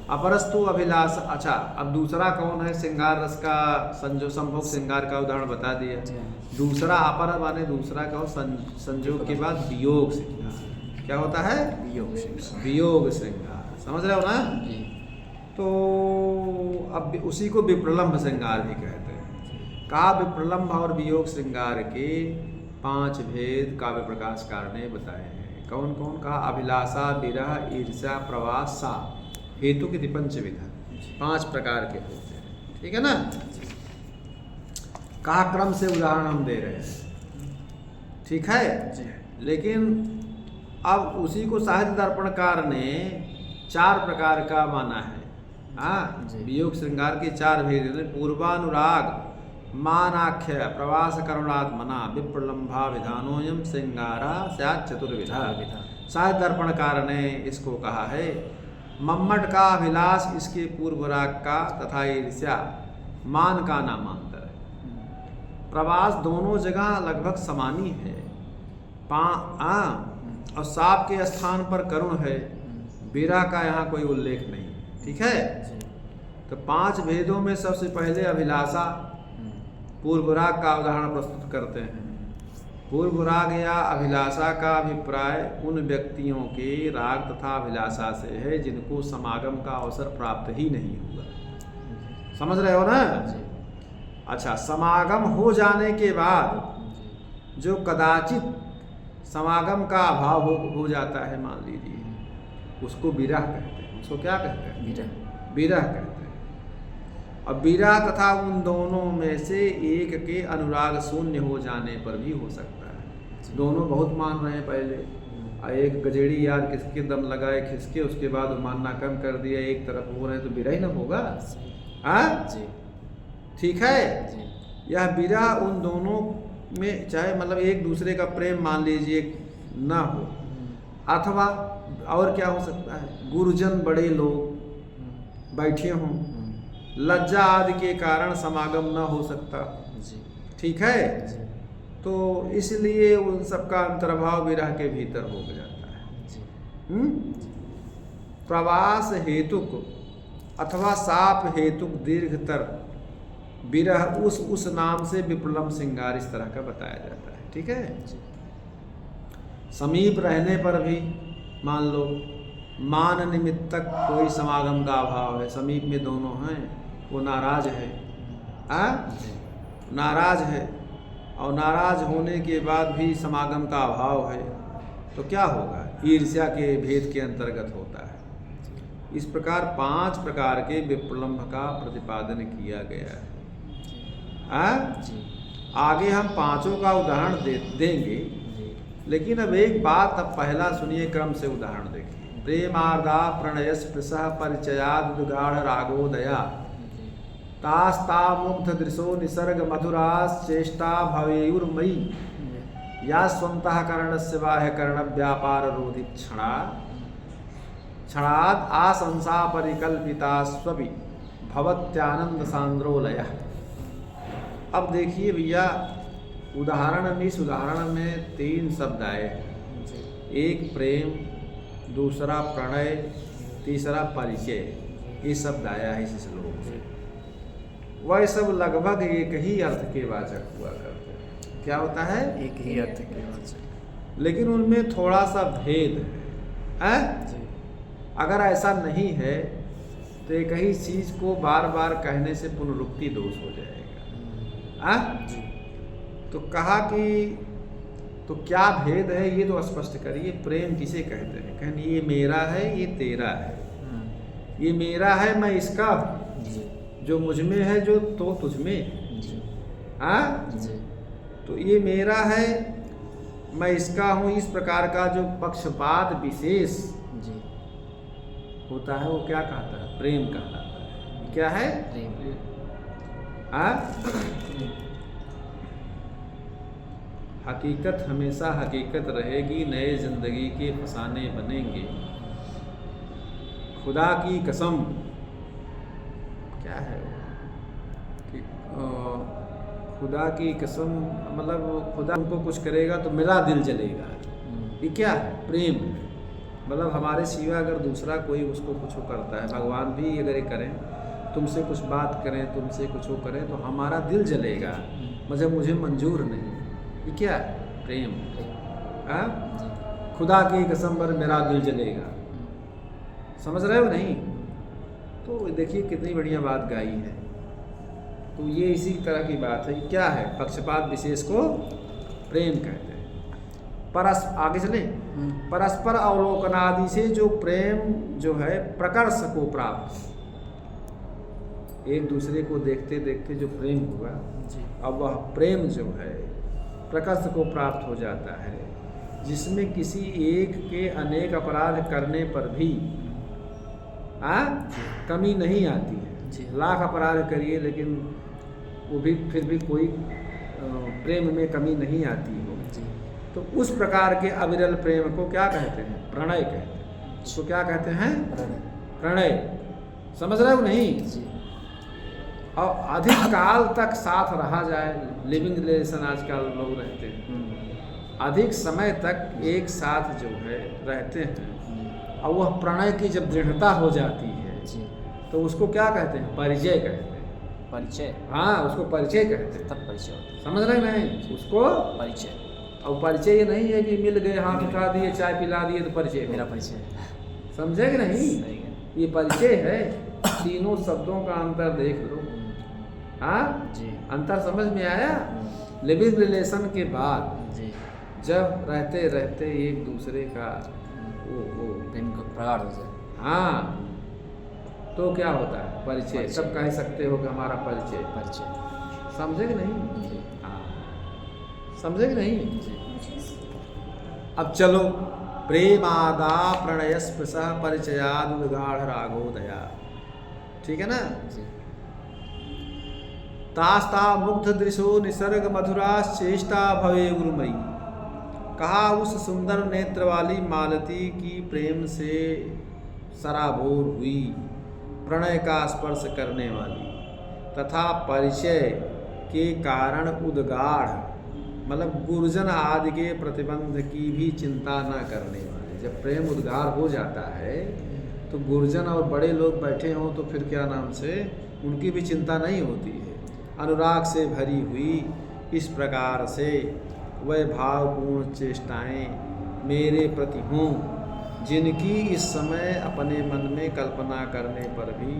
अपरस्तु अभिलाष। अच्छा, अब दूसरा कौन है? श्रृंगार रस का संजोग, संभोग श्रृंगार का उदाहरण बता दिया। दूसरा अपर माने दूसरा का संजोग के बाद वियोग श्रृंगार। क्या होता है? वियोग श्रृंगार। वियोग श्रृंगार, समझ रहे हो ना? तो अब उसी को विप्रलम्भ श्रृंगार भी कहते हैं। कहा विप्रलम्भ और वियोग श्रृंगार के 5 भेद काव्य प्रकाशकार ने बताए हैं। कौन कौन? कहा अभिलाषा, विरह, ईर्ष्या, प्रवास, सा हेतु की 5 विधा, 5 प्रकार के होते हैं। ठीक है ना? कहा क्रम से उदाहरण हम दे रहे हैं। ठीक है? लेकिन अब उसी को साहित्य दर्पणकार ने 4 प्रकार का माना है। हाँ, वियोग श्रृंगार के 4 भेद हैं। पूर्वानुराग, मानाख्य, प्रवास करुणात्मना, विप्रलम्भा विधानोयम श्रृंगारा स्यात् चतुर्विधा। साहित्य दर्पणकार ने इसको कहा है। मम्मट का अभिलाष इसके पूर्वराग का तथा ईर्ष्या मान का नामांतर है। प्रवास दोनों जगह लगभग समानी है। और साप के स्थान पर करुण है। विरह का यहाँ कोई उल्लेख नहीं। ठीक है? तो 5 भेदों में सबसे पहले अभिलाषा पूर्वराग का उदाहरण प्रस्तुत करते हैं। पूर्वराग या अभिलाषा का अभिप्राय उन व्यक्तियों के राग तथा अभिलाषा से है जिनको समागम का अवसर प्राप्त ही नहीं हुआ। समझ रहे हो ना? अच्छा, समागम हो जाने के बाद जो कदाचित समागम का अभाव हो जाता है, मान लीजिए, उसको विरह कहते हैं। उसको क्या कहते हैं? विरह कहते हैं। अब विरह तथा उन दोनों में से एक के अनुराग शून्य हो जाने पर भी हो सकता है। दोनों बहुत मान रहे हैं पहले, एक गजेड़ी यार किसके दम लगाए खिसके, उसके बाद मानना कम कर दिया, एक तरफ हो रहे हैं, तो विरह ही ना होगा। हाँ, ठीक है? यह विरह उन दोनों में, चाहे मतलब एक दूसरे का प्रेम मान लीजिए ना हो, अथवा और क्या हो सकता है, गुरुजन बड़े लोग बैठे हों, लज्जा आदि के कारण समागम न हो सकता। ठीक है? तो इसलिए उन सबका अंतर्भाव विरह के भीतर हो जाता है। प्रवास हेतुक अथवा साप हेतुक दीर्घतर विरह उस नाम से विप्रलम्भ श्रृंगार इस तरह का बताया जाता है। ठीक है? समीप रहने पर भी मान लो मान निमित्तक कोई समागम का अभाव है, समीप में दोनों हैं, वो नाराज है। नाराज है और नाराज होने के बाद भी समागम का अभाव है, तो क्या होगा? ईर्ष्या के भेद के अंतर्गत होता है। इस प्रकार 5 प्रकार के विप्रलम्भ का प्रतिपादन किया गया है। आगे हम 5 का उदाहरण देंगे, लेकिन अब एक बात, अब पहला सुनिए, क्रम से उदाहरण देखिए। प्रेमार्दा प्रणयस्पृशः परिचयाद दुगाढ़ रागोदया तास्ता मुग्ध दृशो निसर्ग मधुरास चेष्टा भवेयुर्मयी या स्वन्तः कर्णस्य बाह्य कर्ण व्यापार रोधित क्षणाद आशंसा परिकल्पिता स्वपि भवत्यानंद सांद्रोलय। अब देखिए भैया, उदाहरण में, इस उदाहरण में 3 शब्द आए हैं। एक प्रेम, दूसरा प्रणय, तीसरा परिचय। ये शब्द आया है इस श्लोक में। वह सब लगभग एक ही अर्थ के वाचक हुआ करते हैं। क्या होता है? एक ही अर्थ के वाचक, लेकिन उनमें थोड़ा सा भेद है। अगर ऐसा नहीं है तो एक ही चीज़ को बार बार कहने से पुनरुक्ति दोष हो जाएगा। तो कहा कि तो क्या भेद है, ये तो स्पष्ट करिए। प्रेम किसे कहते हैं? कहने ये मेरा है, ये तेरा है। ये मेरा है, मैं इसका हूँ, जो मुझ में है, जो तो तुझ में। तो ये मेरा है, मैं इसका हूँ, इस प्रकार का जो पक्षपात विशेष होता है, वो क्या कहता है? प्रेम कहलाता है। क्या है? हकीकत हमेशा हकीकत रहेगी, नए जिंदगी के फसाने बनेंगे। खुदा की कसम, क्या है कि खुदा की कसम, मतलब खुदा हमको कुछ करेगा तो मेरा दिल जलेगा। ये क्या है? प्रेम। मतलब हमारे सिवा अगर दूसरा कोई उसको कुछ करता है, भगवान भी अगर ये करें, तुमसे कुछ बात करें, तुमसे कुछ करें, तो हमारा दिल जलेगा, मतलब मुझे मंजूर नहीं। ये क्या है? प्रेम। हाँ, खुदा की कसम पर मेरा दिल जलेगा। समझ रहे हो नहीं? तो देखिए कितनी बढ़िया बात गाई है। तो ये इसी तरह की बात है। क्या है? पक्षपात विशेष को प्रेम कहते हैं। आगे चले, परस्पर अवलोकनादि से जो प्रेम जो है प्रकर्ष को प्राप्त, एक दूसरे को देखते देखते जो प्रेम हुआ, अब वह प्रेम जो है प्रकर्ष को प्राप्त हो जाता है, जिसमें किसी एक के अनेक अपराध करने पर भी कमी नहीं आती है। लाख अपराध करिए लेकिन वो भी फिर भी कोई प्रेम में कमी नहीं आती हो। तो उस प्रकार के अविरल प्रेम को क्या कहते हैं? प्रणय कहते हैं। उसको क्या कहते हैं? प्रणय। समझ रहे हो नहीं? और अधिक काल तक साथ रहा जाए, लिविंग रिलेशन आजकल लोग रहते हैं, अधिक समय तक एक साथ जो है रहते हैं, और वह प्रणय की जब दृढ़ता हो जाती है तो उसको क्या कहते हैं? परिचय कहते हैं। परिचय? हाँ, उसको परिचय कहते हैं। तब परिचय होता है। समझ रहे नहीं? उसको परिचय। और परिचय ये नहीं है कि मिल गए, हाथ उठा दिए, चाय पिला दिए तो परिचय। मेरा परिचय। समझे कि नहीं? ये परिचय है। तीनों शब्दों का अंतर देख लो। हाँ जी, अंतर समझ में आया? लिविंग रिलेशन के बाद जी, जब रहते रहते एक दूसरे का वो प्रेम को प्रगाढ़ हो जाए, हाँ, तो क्या होता है? परिचय। सब कह सकते हो कि हमारा परिचय। परिचय। समझे कि नहीं? जी, हाँ, समझे कि नहीं? जी। अब चलो, प्रेमादा प्रणयस्पृशः परिचयाद उद्गाढ़ रागोदया। ठीक है ना? जी। तास्ता मुग्ध दृशो निसर्ग मधुराश्चेष्टा भवे गुरुमयी। कहा उस सुंदर नेत्र वाली मालती की प्रेम से सराबोर हुई, प्रणय का स्पर्श करने वाली, तथा परिचय के कारण उद्गाढ़, मतलब गुर्जन आदि के प्रतिबंध की भी चिंता न करने वाली। जब प्रेम उद्गार हो जाता है तो गुर्जन और बड़े लोग बैठे हों तो फिर क्या नाम से उनकी भी चिंता नहीं होती है। अनुराग से भरी हुई इस प्रकार से वह भावपूर्ण चेष्टाएं मेरे प्रति हों, जिनकी इस समय अपने मन में कल्पना करने पर भी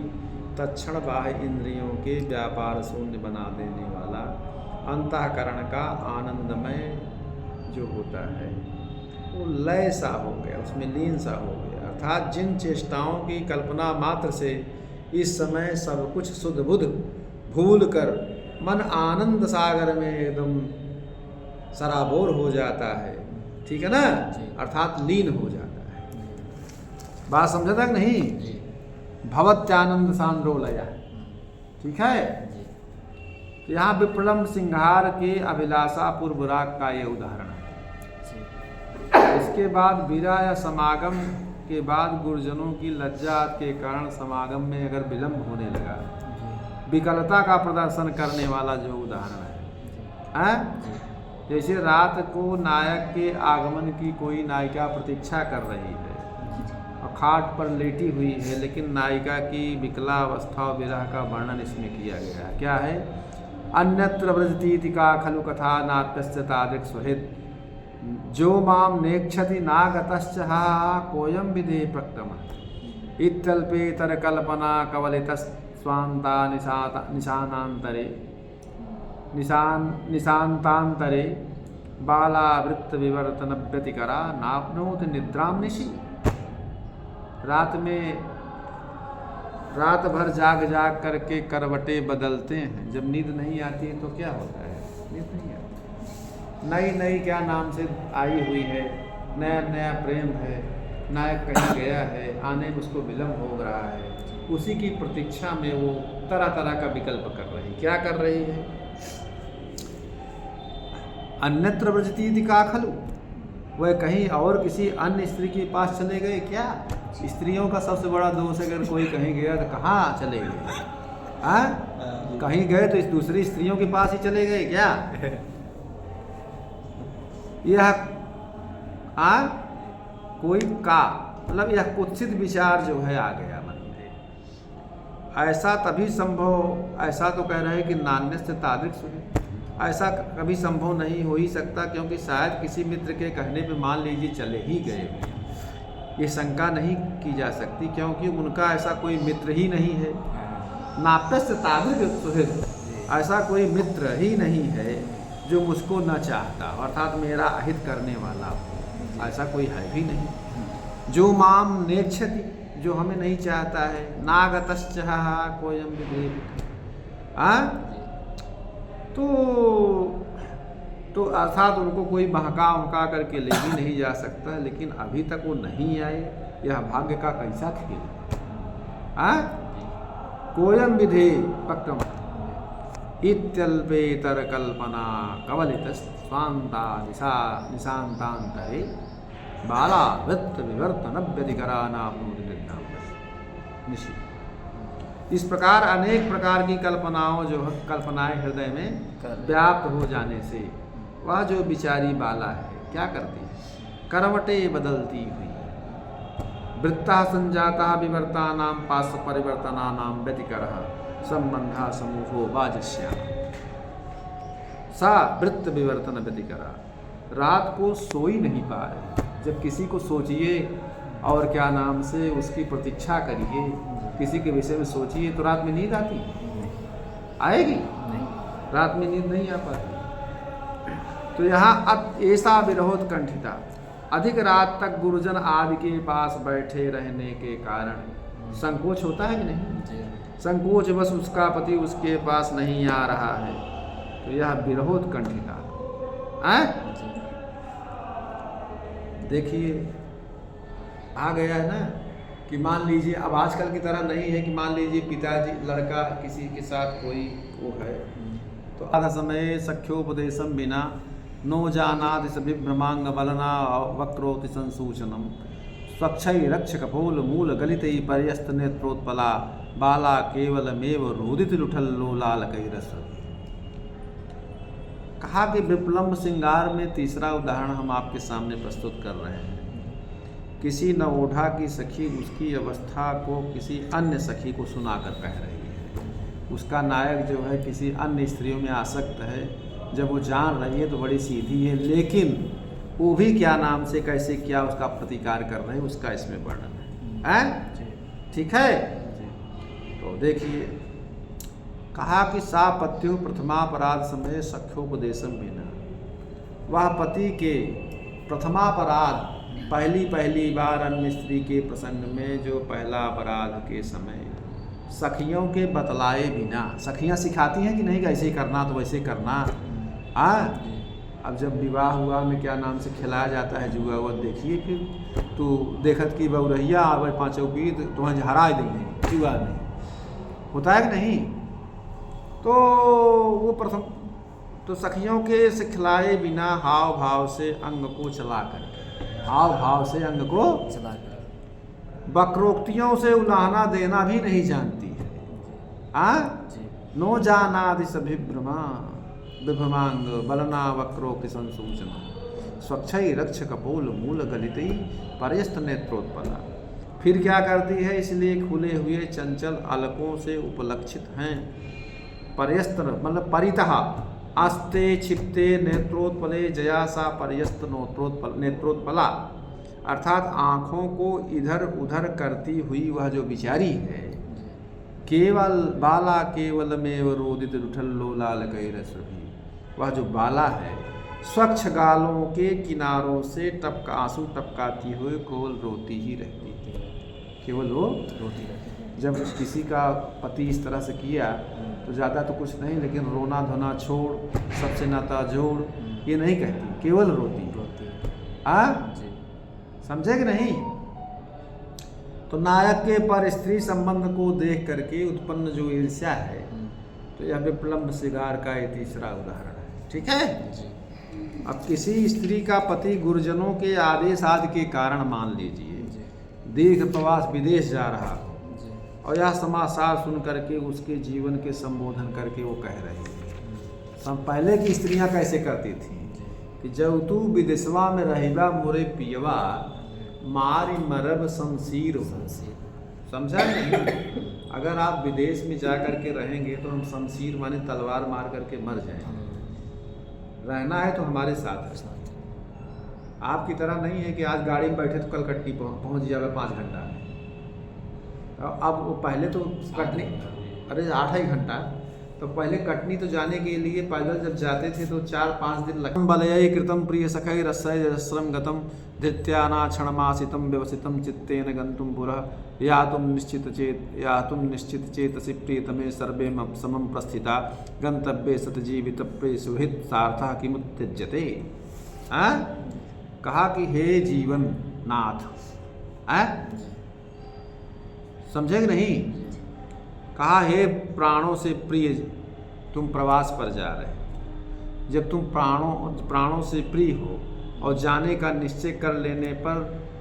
तत्क्षण बाह्य इंद्रियों के व्यापार शून्य बना देने वाला अंतःकरण का आनंदमय जो होता है वो लय सा हो गया, उसमें लीन सा हो गया। अर्थात जिन चेष्टाओं की कल्पना मात्र से इस समय सब कुछ शुद्ध बुद्ध भूल कर मन आनंद सागर में एकदम सराबोर हो जाता है। ठीक है ना? अर्थात लीन हो जाता है। बात समझा था कि नहीं? भवत्यानंद सांद्रोलया। ठीक है? तो यहाँ विप्रलम्ब सिंहार के अभिलाषा पूर्व राग का ये उदाहरण है। इसके बाद विरह या समागम के बाद गुरुजनों की लज्जा के कारण समागम में अगर विलंब होने लगा, विकलता का प्रदर्शन करने वाला जो उदाहरण है, जैसे रात को नायक के आगमन की कोई नायिका प्रतीक्षा कर रही है और खाट पर लेटी हुई है, लेकिन नायिका की विकला अवस्था और विरह का वर्णन इसमें किया गया है। क्या है? अन्यत्र व्रजतीति का खलु कथा नाट्यस्य तादृक् स्वहित, जो माम नेक्षति नागतश्च हा कोयम विधे प्रक्तम इत्यल्पेतर कल्पना कवलितस्वान्ता निशानांतरे निशांतांतरे बालावृत्त विवर्तन व्यतिकरा नाप्नोति निद्राम निशि। रात भर जाग जाग करके करवटे बदलते हैं, जब नींद नहीं आती है तो क्या होता है? नींद नहीं आती। नई नई क्या नाम से आई हुई है, नया नया प्रेम है, नायक कहीं गया है, आने में उसको विलम्ब हो रहा है, उसी की प्रतीक्षा में वो तरह तरह का विकल्प कर रही। क्या कर रही है? अन्यत्र व्रजतीति का खलु, वह कहीं और किसी अन्य स्त्री के पास चले गए क्या? स्त्रियों का सबसे बड़ा दोष है, अगर कोई कहीं गया तो कहाँ चले गए? हाँ, कहीं गए तो इस दूसरी स्त्रियों के पास ही चले गए क्या? यह कोई का मतलब यह कुत्सित विचार जो है आ गया मन में। ऐसा तभी संभव, ऐसा तो कह रहे हैं कि नान्य से तादृक सुने, ऐसा कभी संभव नहीं हो ही सकता, क्योंकि शायद किसी मित्र के कहने पे मान लीजिए चले ही गए, ये शंका नहीं की जा सकती, क्योंकि उनका ऐसा कोई मित्र ही नहीं है। नाप्यस्य तादृक सुहृद, ऐसा कोई मित्र ही नहीं है जो मुझको न चाहता, अर्थात मेरा अहित करने वाला हो, ऐसा कोई है भी नहीं। जो माम नेक्षति, जो हमें नहीं चाहता है। नागतश्चहा कोयम विवेक, तो अर्थात उनको कोई बहका करके ले भी नहीं जा सकता, लेकिन अभी तक वो नहीं आए, यह भाग्य का कैसा खेल है। कोयम विधे पक्कम इत्यल्पेतर कल्पना कवलित स्वांता निशांतांतरे बाला वृत्त विवर्तन व्यधिकरा नाम। इस प्रकार अनेक प्रकार की कल्पनाएं हृदय में व्याप्त हो जाने से वह जो बिचारी बाला है क्या करती है, करवटे बदलती हुई, वृत्ता संजाता विवर्ता नाम पार्श्व परिवर्तना नाम व्यतिकरः संबंधा समूहो वाजस्या सा वृत्त विवर्तन व्यतिकरा। रात को सो ही नहीं पा रहे, जब किसी को सोचिए और क्या नाम से उसकी प्रतीक्षा करिए, किसी के विषय में सोचिए, तो रात में नींद आती आएगी नहीं, रात में नींद नहीं आ पाती। तो यहाँ ऐसा विरोधकंठिता, अधिक रात तक गुरुजन आदि के पास बैठे रहने के कारण संकोच होता है कि नहीं, संकोच बस उसका पति उसके पास नहीं आ रहा है, तो यह विरोधकंठिता है। देखिए आ गया है ना कि मान लीजिए, अब आजकल की तरह नहीं है कि मान लीजिए पिताजी लड़का किसी के साथ कोई वो है, तो आधा समय सख्योपदेशम बिना नो जानादि सभिभ्रमांग बलना वक्रोति संसूचनम स्वच्छई रक्ष कपोल मूल गलितई पर्यस्त नेत्रोत्पला बाला केवलमेव रुदित लुठल्लो लाल कई रस। कहा कि विप्लम्ब श्रृंगार में तीसरा उदाहरण हम आपके सामने प्रस्तुत कर रहे हैं। किसी नवोढ़ा की सखी उसकी अवस्था को किसी अन्य सखी को सुनाकर कह रही है। उसका नायक जो है किसी अन्य स्त्रियों में आसक्त है, जब वो जान रही है तो बड़ी सीधी है, लेकिन वो भी क्या नाम से कैसे क्या उसका प्रतिकार कर रहे हैं, उसका इसमें वर्णन है। ठीक है, तो देखिए कहा कि सा पत्यु प्रथमापराध समय सख्योपदेशम बिना, वह पति के प्रथमापराध पहली बार अन्य स्त्री के प्रसंग में जो पहला अपराध के समय सखियों के बतलाए बिना, सखियां सिखाती हैं कि नहीं कैसे करना तो वैसे करना। अब जब विवाह हुआ में क्या नाम से खिलाया जाता है जुआ वो, देखिए फिर तो देखत की बहुरहिया आवे पाँचों की तुम्हें हरा देंगे जुआ में, होता है कि नहीं। तो वो प्रथम तो सखियों के से खिलाए बिना हाव भाव से अंग को चला कर, हाव भाव से अंग को चला कर, वक्रोक्तियों से उलाहना देना भी नहीं जानती है। नो जानादि सभिभ्रमा विभ्रमांग बलना वक्रोक्ति संसूचना स्वच्छई रक्ष कपोल मूल गलितई पर्यस्त नेत्रोत्पला। फिर क्या करती है, इसलिए खुले हुए चंचल अलकों से उपलक्षित हैं, पर्यस्त मतलब परितः आस्ते क्षिप्ते नेत्रोत्पले जयासा पर्यस्त नेत्रोत्पला, अर्थात आँखों को इधर उधर करती हुई वह जो बिचारी है, केवल बाला केवलमेव रोदित लुठल्लो लाल कई रस भी, वह जो बाला है स्वच्छ गालों के किनारों से आंसू टपकाती हुई केवल रोती ही रहती है, केवल वो रोती रहती है। जब किसी का पति इस तरह से किया तो ज़्यादा तो कुछ नहीं, लेकिन रोना धोना छोड़, सबसे नाता जोड़, ये नहीं कहती, केवल रोती समझे कि नहीं। तो नायक के पर स्त्री संबंध को देख करके उत्पन्न जो ईर्ष्या है, तो यह विप्लम्ब श्रृंगार का ये तीसरा उदाहरण है। ठीक है। अब किसी स्त्री का पति गुरुजनों के आदेश आदि के कारण मान लीजिए दीर्घ प्रवास विदेश जा रहा हो, और यह समाचार सुन करके उसके जीवन के संबोधन करके वो कह रही है। पहले की स्त्रियां कैसे करती थी कि जब तू विदेशवा में रहिबा मोरे पियवा मारी मरब शमशीर हो। शमशीर। समझा नहीं? अगर आप विदेश में जा कर के रहेंगे तो हम शमशीर माने तलवार मार करके मर जाएंगे। रहना है तो हमारे साथ है। आपकी तरह नहीं है कि आज गाड़ी में बैठे तो कल कटनी पहुंच जाएगा 5 घंटा में। अब वो पहले तो कटनी, अरे 8 ही घंटा, तो पहले कटनी तो जाने के लिए पैदल जब जाते थे तो 4-5 दिन लगते। बलय कृतम प्रिय सखै रसय जस्रम गतम धृत्याना क्षणमासितम व्यवसितम चित्तेन गंतुम पुरः या तुम निश्चित चेतसि प्रियतमे सर्वे समम प्रस्थिता गंतव्ये सतजीवित प्रिय सुहित सार्थः किमुत्त्यज्यते। कहा कि हे जीवन नाथ, समझे कि नहीं? कहा हे प्राणों से प्रिय, तुम प्रवास पर जा रहे। जब तुम प्राणों से प्रिय हो और जाने का निश्चय कर लेने पर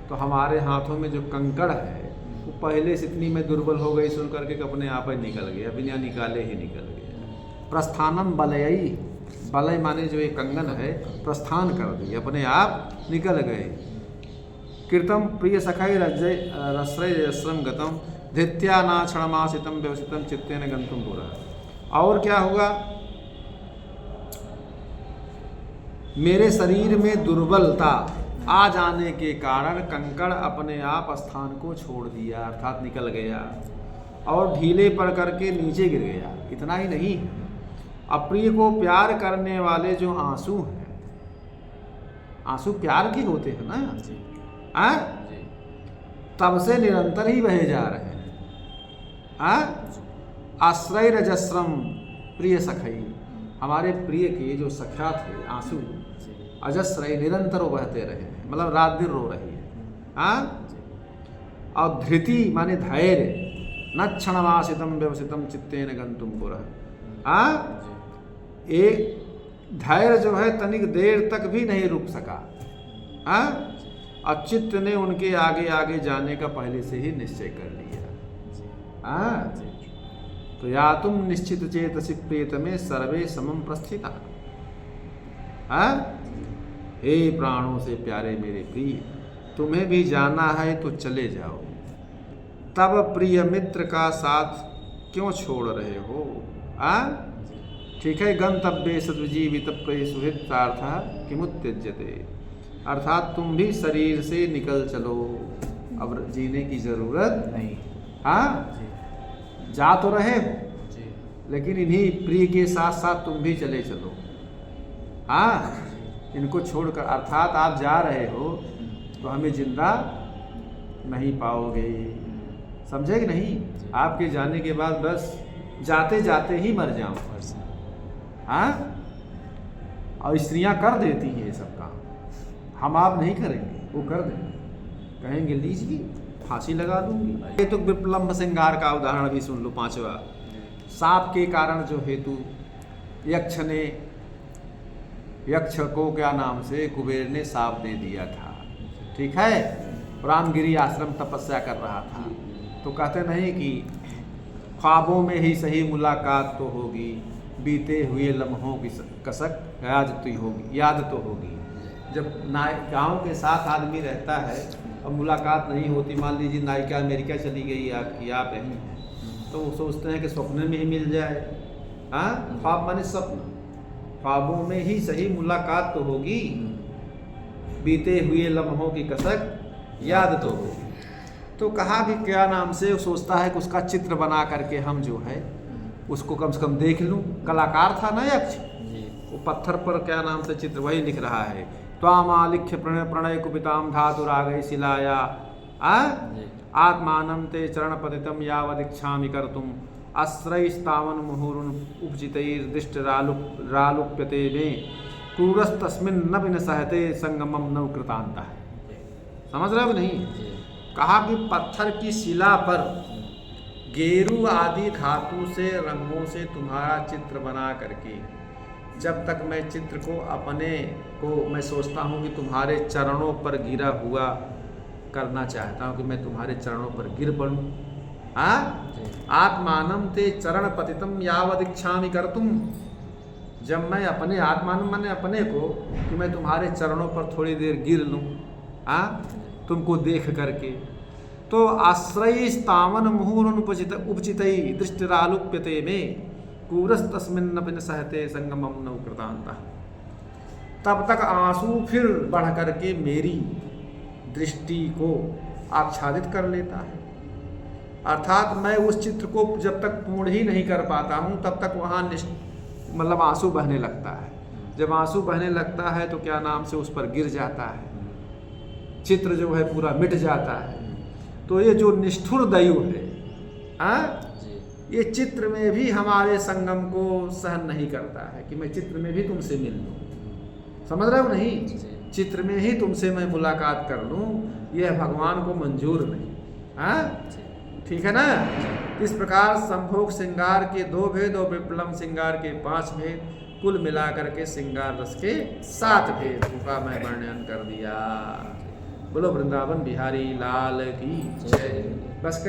तो हमारे हाथों में जो कंकड़ है वो पहले से इतनी मैं दुर्बल हो गई सुन करके कि अपने आप ही निकल गया, बिना निकाले ही निकल गया। प्रस्थानम बलयई, बलय माने जो ये कंगन है प्रस्थान कर दी, अपने आप निकल गए। कृतम प्रिय सखै रसय जस्रम गतम धृत्या ना क्षणमासितम व्यवसितम चित्तेन गंतुम पुरः। और क्या हुआ? मेरे शरीर में दुर्बलता आ जाने के कारण कंकड़ अपने आप स्थान को छोड़ दिया, अर्थात निकल गया और ढीले पड़ करके नीचे गिर गया। इतना ही नहीं, अप्रिय को प्यार करने वाले जो आंसू हैं, आंसू प्यार के होते हैं ना, तब से निरंतर ही बहे जा रहे हैं। आश्रय रजस्रम प्रिय सखई, हमारे प्रिय के जो सख्या थे आंसू अजस्रय निरंतर बहते रहे, मतलब रात दिन रो रही है। और धृति माने धैर्य, न क्षणमासितम व्यवसितम चित्तेन गंतुम पुरः। एक धैर्य जो है तनिक देर तक भी नहीं रुक सका। और चित्त ने उनके आगे आगे जाने का पहले से ही निश्चय कर लिया। तो या तुम निश्चित चेतसि प्रियतमे सर्वे समम प्रस्थिता। हे प्राणों से प्यारे मेरे प्रिय, तुम्हें भी जाना है तो चले जाओ, तब प्रिय मित्र का साथ क्यों छोड़ रहे हो? ठीक है, गंतव्ये सद्जीवित प्रिय सुहित सार्थः किमुत्त्यज्यते, अर्थात तुम भी शरीर से निकल चलो, अब जीने की जरूरत नहीं। जा तो रहे हो लेकिन इन्हीं प्रिय के साथ साथ तुम भी चले चलो। इनको छोड़कर, अर्थात आप जा रहे हो तो हमें जिंदा नहीं पाओगे। समझे कि नहीं? आपके जाने के बाद बस जाते जाते ही मर जाऊं। और स्त्रियां कर देती हैं ये सब काम, हम आप नहीं करेंगे, वो कर देंगे, कहेंगे लीजिए फांसी लगा दूंगी। ये तो विप्लम्ब श्रृंगार का उदाहरण भी सुन लो। 5वां, सांप के कारण जो हेतु यक्ष को क्या नाम से कुबेर ने सांप दे दिया था। ठीक है, रामगिरी आश्रम तपस्या कर रहा था, तो कहते नहीं कि ख्वाबों में ही सही मुलाकात तो होगी, बीते हुए लम्हों की कसक याद तो होगी। जब नायिकाओं के साथ आदमी रहता है और मुलाकात नहीं होती, मान लीजिए नायिका अमेरिका चली गई आपकी, आप यहीं हैं, तो वो सोचते हैं कि स्वप्न में ही मिल जाए। ख्वाब माने स्वप्न, ख्वाबों में ही सही मुलाकात तो होगी, बीते हुए लम्हों की कसक याद तो होगी। तो कहा कि क्या नाम से सोचता है कि उसका चित्र बना करके हम जो है उसको कम से कम देख लूं। कलाकार था ना यक्ष, वो पत्थर पर क्या नाम से चित्र वही लिख रहा है, त्वामालिख्य प्रणय कुपिताम धातुरागै शिलाया आत्मानं ते चरणपतितं यावदिच्छामि कर्तुम् आश्रयस्तावन् मुहुरुन् उपजितैर्दिष्टरालुप्यते मे क्रूरस्तस्मिन् न बिन सहते संगमम नव कृतान्तः। समझ रहे हो नहीं? कहा कि पत्थर की शिला पर गेरू आदि धातु से रंगों से तुम्हारा चित्र बना करके, जब तक मैं चित्र को मैं सोचता हूँ कि तुम्हारे चरणों पर गिरा हुआ करना चाहता हूँ कि मैं तुम्हारे चरणों पर गिर पड़ूँ। आत्मानं ते चरण पतितम यावदिच्छामि कर्तुम, जब मैं अपने आत्मानं माने अपने को कि मैं तुम्हारे चरणों पर थोड़ी देर गिर लूँ, तुमको देख करके। तो आश्रय तावन मुहुरुपचित उपचित दृष्टिरालुप्यते में कूरस तस्मिन्नपिन सहते संगमम नव कृतांता। तब तक आंसू फिर बढ़ करके मेरी दृष्टि को आच्छादित कर लेता है। अर्थात मैं उस चित्र को जब तक पूर्ण ही नहीं कर पाता हूँ तब तक वहाँ मतलब आंसू बहने लगता है। जब आंसू बहने लगता है तो क्या नाम से उस पर गिर जाता है, चित्र जो है पूरा मिट जाता है। तो ये जो निष्ठुर दयु है ये चित्र में भी हमारे संगम को सहन नहीं करता है कि मैं चित्र में भी तुमसे मिल लूँ। समझ रहे हो नहीं? चित्र में ही तुमसे मैं मुलाकात कर लूँ, यह भगवान को मंजूर नहीं। ठीक है ना? इस प्रकार संभोग श्रृंगार के 2 भेद और विप्लव श्रृंगार के 5 भेद, कुल मिलाकर के श्रृंगार रस के 7 भेदों का मैं वर्णन कर दिया। बोलो वृंदावन बिहारी लाल की जय। बस